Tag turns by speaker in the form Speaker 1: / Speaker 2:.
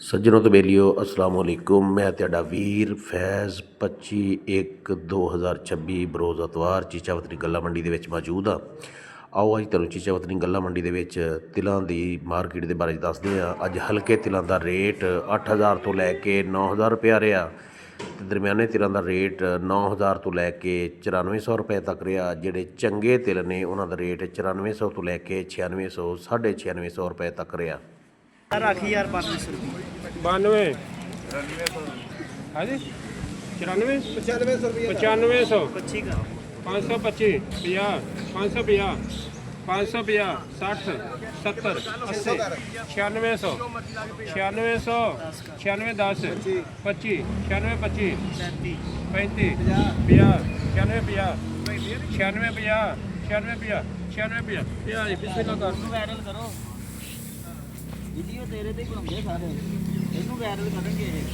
Speaker 1: ਸੱਜਣੋ ਤੇ ਬੇਲੀਓ ਅਸਲਾਮ ਵਾਲੇਕੁਮ। ਮੈਂ ਤੁਹਾਡਾ ਵੀਰ ਫੈਜ਼ 25/1/2026 ਬਰੋਜ਼ ਅਤਵਾਰ ਚੀਚਾਵਤਨੀ ਗੱਲਾ ਮੰਡੀ ਦੇ ਵਿੱਚ ਮੌਜੂਦ ਆ। ਆਓ ਅੱਜ ਤੁਹਾਨੂੰ ਚੀਚਾਵਤਨੀ ਗੱਲਾ ਮੰਡੀ ਦੇ ਵਿੱਚ ਤਿਲਾਂ ਦੀ ਮਾਰਕੀਟ ਦੇ ਬਾਰੇ ਦੱਸਦੇ ਹਾਂ। ਅੱਜ ਹਲਕੇ ਤਿਲਾਂ ਦਾ ਰੇਟ 8000 ਤੋਂ ਲੈ ਕੇ 9000 ਰੁਪਇਆ ਰਿਹਾ ਅਤੇ ਦਰਮਿਆਨੇ ਤਿਲਾਂ ਦਾ ਰੇਟ 9000 ਤੋਂ ਲੈ ਕੇ 9400 ਰੁਪਏ ਤੱਕ ਰਿਹਾ। ਜਿਹੜੇ ਚੰਗੇ ਤਿਲ ਨੇ ਉਹਨਾਂ ਦਾ ਰੇਟ 9400 ਤੋਂ ਲੈ ਕੇ 9600 9600 ਰੁਪਏ ਤੱਕ ਰਿਹਾ।
Speaker 2: राखी यार 9200 रुपये
Speaker 3: 92 हाँ जी 94 9500
Speaker 2: 25 का
Speaker 3: 525 50 550 550 60 70 80 9600 9600 96 10 25 96 25
Speaker 2: 35
Speaker 3: 35 50 96 50 96 50 96 50 96 50 बिस्मिल्लाह कर
Speaker 2: वायरल करो वीडियो तेरे ते ही बनाਉਂਦੇ ਸਾਰੇ ਇਹਨੂੰ ਵਾਇਰਲ ਕਰਨਗੇ ਇਹ